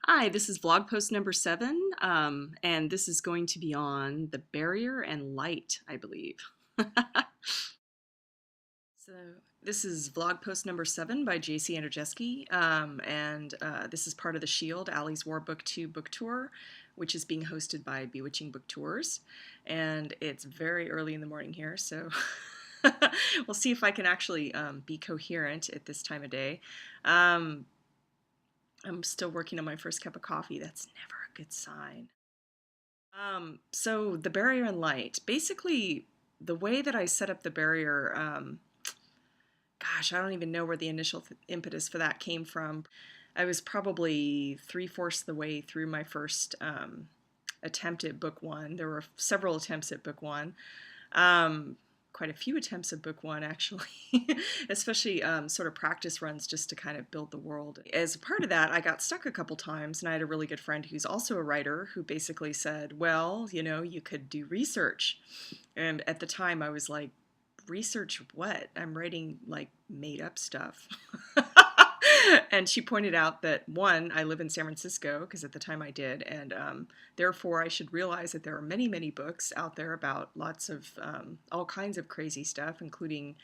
Hi, this is vlog post number 7, and this is going to be on the barrier and light, I believe. So this is vlog post number 7 by JC Andrijeski, and this is part of the Shield, Allie's War Book 2 book tour, which is being hosted by Bewitching Book Tours, and it's very early in the morning here, so we'll see if I can actually be coherent at this time of day. Um, I'm still working on my first cup of coffee. That's never a good sign. So the barrier and light, basically the way that I set up the barrier, gosh, I don't even know where the initial impetus for that came from. I was probably three-fourths of the way through my first attempt at book one. There were several attempts at book one. Um, Quite a few attempts at book one, actually, especially sort of practice runs just to kind of build the world. As a part of that, I got stuck a couple times, and I had a really good friend who's also a writer who basically said, well, you could do research. And at the time, I was like, research what? I'm writing like made up stuff. And she pointed out that one, I live in San Francisco because at the time I did, and therefore I should realize that there are many, many books out there about lots of all kinds of crazy stuff, including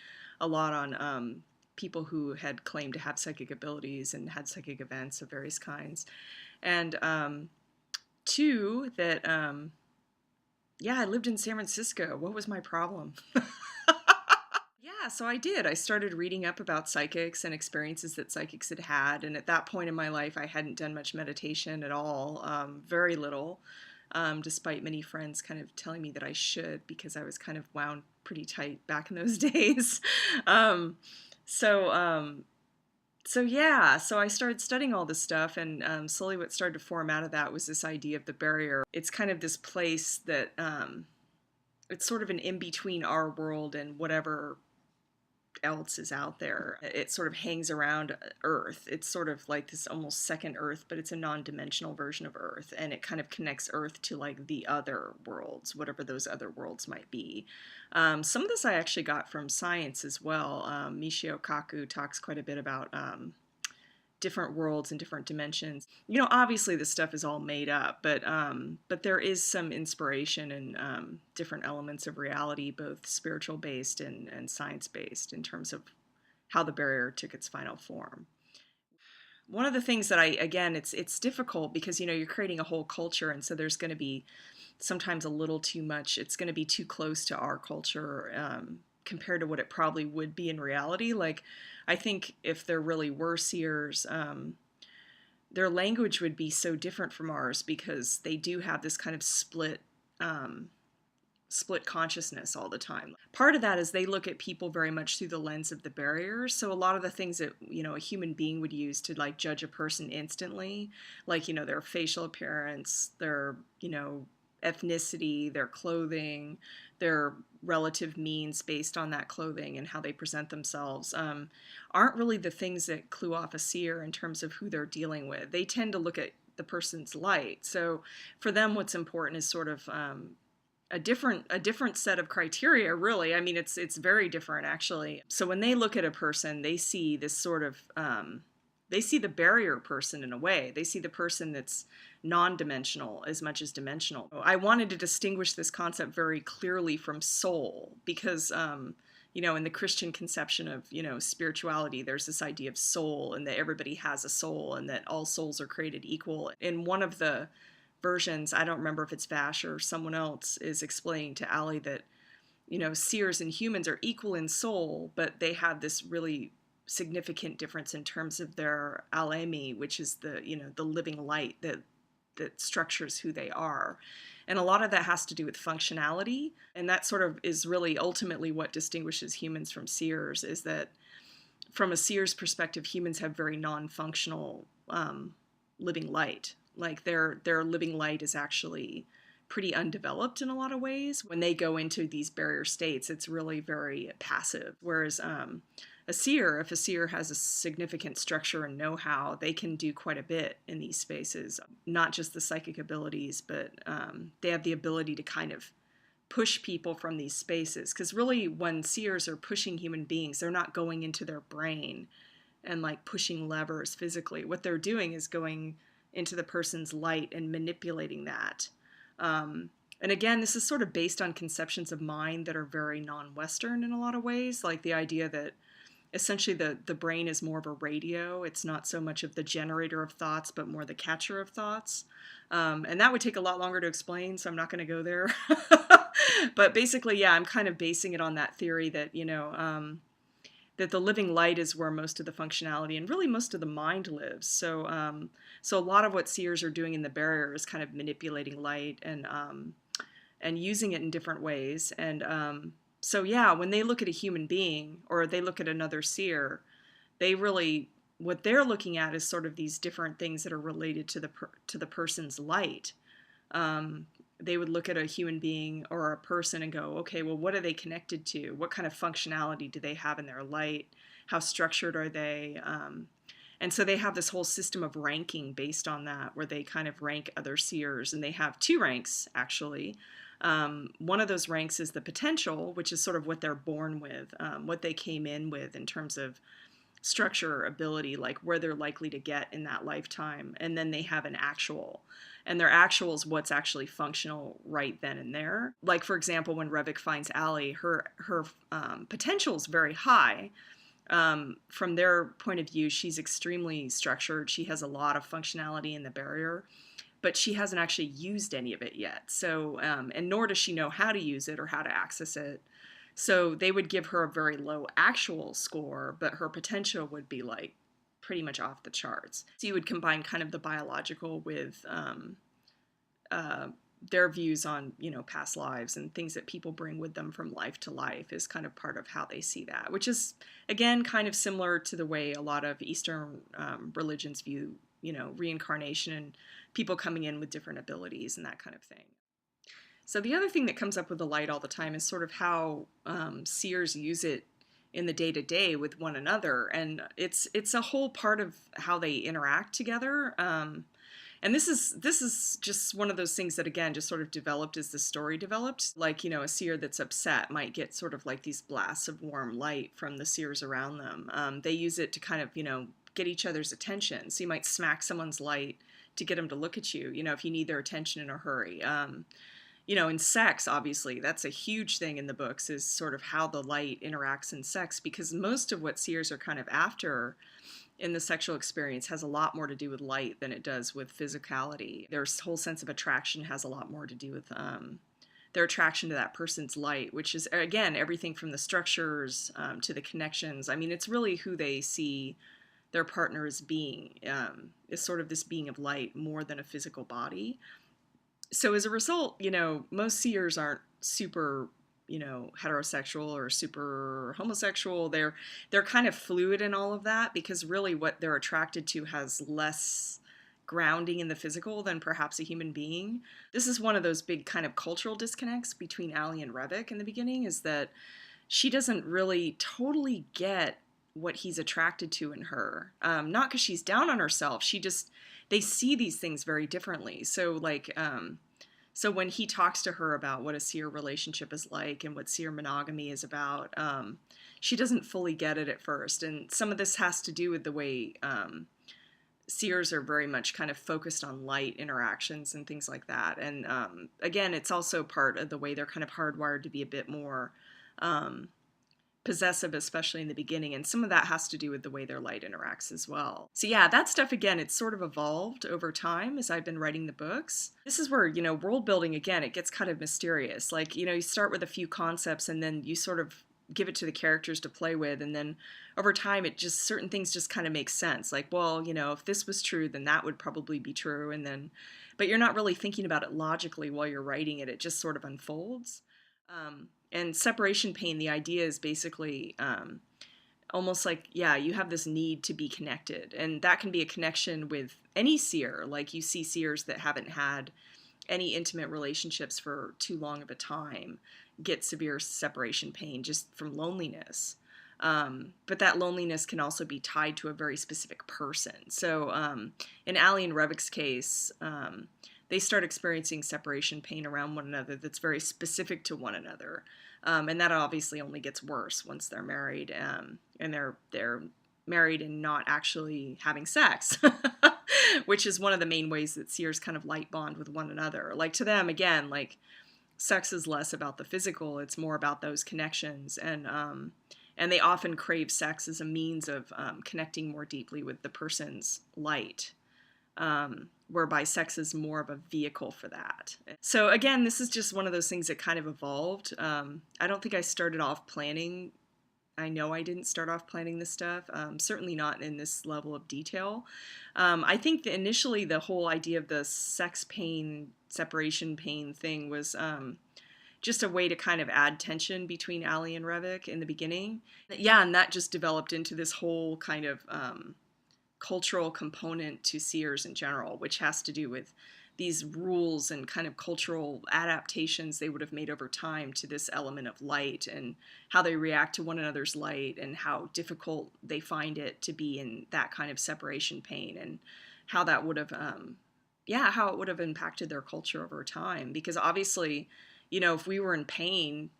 a lot on people who had claimed to have psychic abilities and had psychic events of various kinds. And two, that yeah, I lived in San Francisco. What was my problem? Yeah, so I did. I started reading up about psychics and experiences that psychics had had. And at that point in my life, I hadn't done much meditation at all, very little, despite many friends kind of telling me that I should because I was kind of wound pretty tight back in those days. um, so, um, so yeah, so I started studying all this stuff, and slowly what started to form out of that was this idea of the barrier. It's kind of this place that it's sort of an in between our world and whatever else is out there. It sort of hangs around Earth. It's sort of like this almost second Earth, but it's a non-dimensional version of Earth, and it kind of connects Earth to like the other worlds, whatever those other worlds might be. Some of this I actually got from science as well. Michio Kaku talks quite a bit about different worlds and different dimensions. Obviously this stuff is all made up, but there is some inspiration in different elements of reality, both spiritual based and science based, in terms of how the barrier took its final form. One of the things that again, it's difficult because you're creating a whole culture, and so there's going to be sometimes a little too much. It's going to be too close to our culture compared to what it probably would be in reality. Like, I think if there really were seers, their language would be so different from ours because they do have this kind of split consciousness all the time. Part of that is they look at people very much through the lens of the barrier. So a lot of the things that, a human being would use to like judge a person instantly, like, their facial appearance, their, ethnicity, their clothing, their relative means based on that clothing and how they present themselves, aren't really the things that clue off a seer in terms of who they're dealing with. They tend to look at the person's light. So for them, what's important is sort of a different set of criteria, really. I mean, it's very different, actually. So when they look at a person, they see this sort of they see the barrier person in a way. They see the person that's non-dimensional as much as dimensional. I wanted to distinguish this concept very clearly from soul because in the Christian conception of, spirituality, there's this idea of soul and that everybody has a soul and that all souls are created equal. In one of the versions, I don't remember if it's Vash or someone else, is explaining to Allie that, seers and humans are equal in soul, but they have this really significant difference in terms of their aleimi, which is the living light that structures who they are. And a lot of that has to do with functionality, and that sort of is really ultimately what distinguishes humans from seers, is that from a seer's perspective, humans have very non-functional living light. Like their living light is actually pretty undeveloped in a lot of ways. When they go into these barrier states, it's really very passive. Whereas a seer, if a seer has a significant structure and know-how, they can do quite a bit in these spaces. Not just the psychic abilities, but they have the ability to kind of push people from these spaces. Because really, when seers are pushing human beings, they're not going into their brain and like pushing levers physically. What they're doing is going into the person's light and manipulating that. And again, this is sort of based on conceptions of mind that are very non-Western in a lot of ways, like the idea that essentially the brain is more of a radio. It's not so much of the generator of thoughts, but more the catcher of thoughts. And that would take a lot longer to explain, so I'm not going to go there. But basically, yeah, I'm kind of basing it on that theory that, that the living light is where most of the functionality and really most of the mind lives. So, so a lot of what seers are doing in the barrier is kind of manipulating light and using it in different ways. And so, yeah, when they look at a human being or they look at another seer, they really, what they're looking at is sort of these different things that are related to the person's light. They would look at a human being or a person and go, okay, well, what are they connected to? What kind of functionality do they have in their light? How structured are they? And so they have this whole system of ranking based on that, where they kind of rank other seers, and they have 2 ranks, actually. One of those ranks is the potential, which is sort of what they're born with, what they came in with in terms of structure, ability, like where they're likely to get in that lifetime. And then they have an actual. And their actual is what's actually functional right then and there. Like, for example, when Revik finds Allie, her potential is very high. From their point of view, she's extremely structured. She has a lot of functionality in the barrier, but she hasn't actually used any of it yet. So, and nor does she know how to use it or how to access it. So they would give her a very low actual score, but her potential would be like pretty much off the charts. So you would combine kind of the biological with their views on, past lives and things that people bring with them from life to life is kind of part of how they see that, which is, again, kind of similar to the way a lot of Eastern religions view, reincarnation and people coming in with different abilities and that kind of thing. So the other thing that comes up with the light all the time is sort of how seers use it in the day-to-day with one another. And it's a whole part of how they interact together. And this is just one of those things that, again, just sort of developed as the story developed. Like, a seer that's upset might get sort of like these blasts of warm light from the seers around them. They use it to kind of, get each other's attention. So you might smack someone's light to get them to look at you, if you need their attention in a hurry. In sex, obviously, that's a huge thing in the books, is sort of how the light interacts in sex, because most of what seers are kind of after in the sexual experience has a lot more to do with light than it does with physicality. Their whole sense of attraction has a lot more to do with their attraction to that person's light, which is, again, everything from the structures to the connections. I mean, it's really who they see their partner as being, is sort of this being of light more than a physical body. So as a result, most seers aren't super, heterosexual or super homosexual. They're kind of fluid in all of that, because really what they're attracted to has less grounding in the physical than perhaps a human being. This is one of those big kind of cultural disconnects between Allie and Revik in the beginning, is that she doesn't really totally get what he's attracted to in her. Not because she's down on herself. They see these things very differently. So like, so when he talks to her about what a seer relationship is like and what seer monogamy is about, she doesn't fully get it at first. And some of this has to do with the way seers are very much kind of focused on light interactions and things like that. And again, it's also part of the way they're kind of hardwired to be a bit more possessive, especially in the beginning, and some of that has to do with the way their light interacts as well. So yeah, that stuff, again, it's sort of evolved over time as I've been writing the books. This is where, world building, again, it gets kind of mysterious. Like, you start with a few concepts and then you sort of give it to the characters to play with, and then over time certain things just kind of make sense. Like, well, if this was true, then that would probably be true, and then, but you're not really thinking about it logically while you're writing it. It just sort of unfolds. And separation pain, the idea is basically almost like, yeah, you have this need to be connected. And that can be a connection with any seer. Like, you see seers that haven't had any intimate relationships for too long of a time get severe separation pain just from loneliness. But that loneliness can also be tied to a very specific person. So in Allie and Revik's case, they start experiencing separation pain around one another that's very specific to one another. And that obviously only gets worse once they're married, and they're married and not actually having sex. which is one of the main ways that seers kind of light bond with one another. Like to them, again, like sex is less about the physical; it's more about those connections, and they often crave sex as a means of connecting more deeply with the person's light. Whereby sex is more of a vehicle for that. So again, this is just one of those things that kind of evolved. I don't think I started off planning. I know I didn't start off planning this stuff, certainly not in this level of detail. I think that initially the whole idea of the sex pain, separation pain thing was just a way to kind of add tension between Allie and Revik in the beginning. Yeah, and that just developed into this whole kind of cultural component to seers in general, which has to do with these rules and kind of cultural adaptations they would have made over time to this element of light and how they react to one another's light and how difficult they find it to be in that kind of separation pain and how that would have, how it would have impacted their culture over time. Because obviously, if we were in pain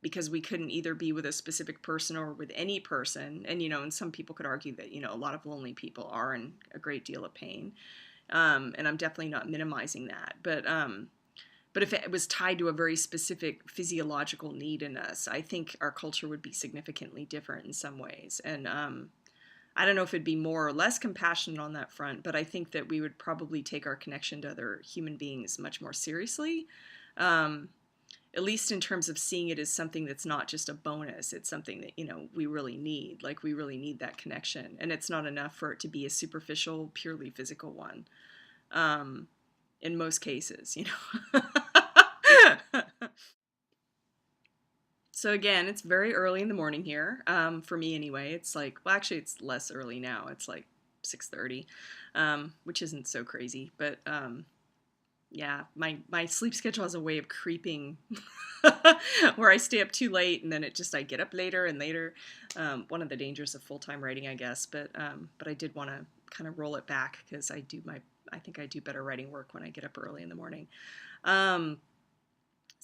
because we couldn't either be with a specific person or with any person. And, and some people could argue that, a lot of lonely people are in a great deal of pain. And I'm definitely not minimizing that. But if it was tied to a very specific physiological need in us, I think our culture would be significantly different in some ways. And I don't know if it'd be more or less compassionate on that front, but I think that we would probably take our connection to other human beings much more seriously. At least in terms of seeing it as something that's not just a bonus. It's something that, we really need. Like, we really need that connection. And it's not enough for it to be a superficial, purely physical one. In most cases, So again, it's very early in the morning here. For me anyway. It's like, well, actually it's less early now. It's like 6:30, which isn't so crazy. But yeah, my sleep schedule has a way of creeping where I stay up too late and then I get up later and later. One of the dangers of full-time writing, I guess, but I did want to kind of roll it back because I think I do better writing work when I get up early in the morning.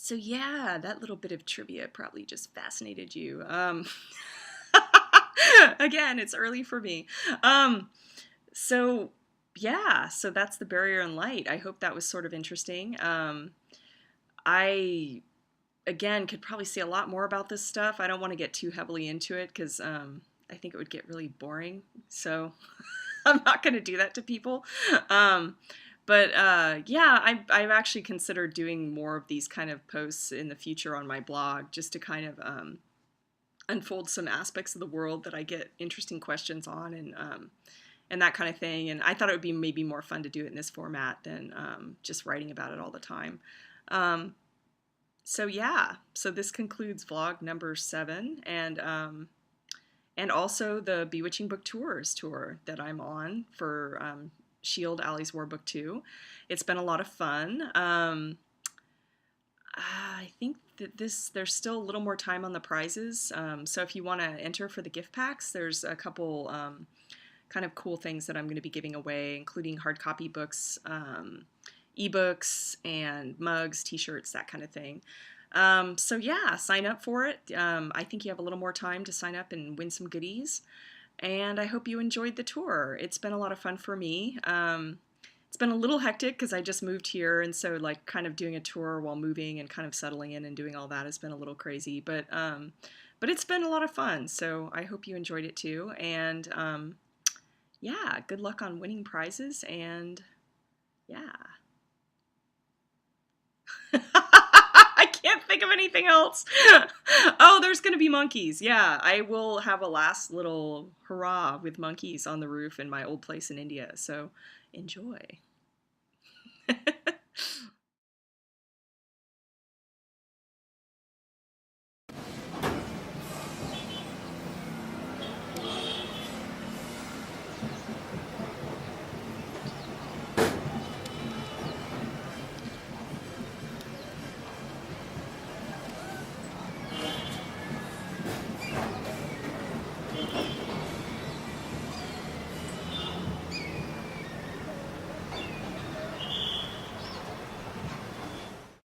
So yeah, that little bit of trivia probably just fascinated you. Again, it's early for me. So yeah, so that's the barrier and light. I hope that was sort of interesting. I, again, could probably say a lot more about this stuff. I don't want to get too heavily into it because I think it would get really boring. So I'm not going to do that to people. But I've actually considered doing more of these kind of posts in the future on my blog just to kind of unfold some aspects of the world that I get interesting questions on and that kind of thing. And I thought it would be maybe more fun to do it in this format than just writing about it all the time. So this concludes vlog number 7 and also the Bewitching Book Tours tour that I'm on for Shield Allie's War Book 2. It's been a lot of fun. I think that there's still a little more time on the prizes. So if you want to enter for the gift packs, there's a couple kind of cool things that I'm going to be giving away, including hard copy books, ebooks, and mugs, t-shirts, that kind of thing. So yeah, sign up for it. I think you have a little more time to sign up and win some goodies. And I hope you enjoyed the tour. It's been a lot of fun for me. It's been a little hectic because I just moved here, and so like kind of doing a tour while moving and kind of settling in and doing all that has been a little crazy. But it's been a lot of fun. So I hope you enjoyed it too. And yeah, good luck on winning prizes. And yeah. I can't think of anything else. Oh, there's going to be monkeys. Yeah, I will have a last little hurrah with monkeys on the roof in my old place in India. So enjoy.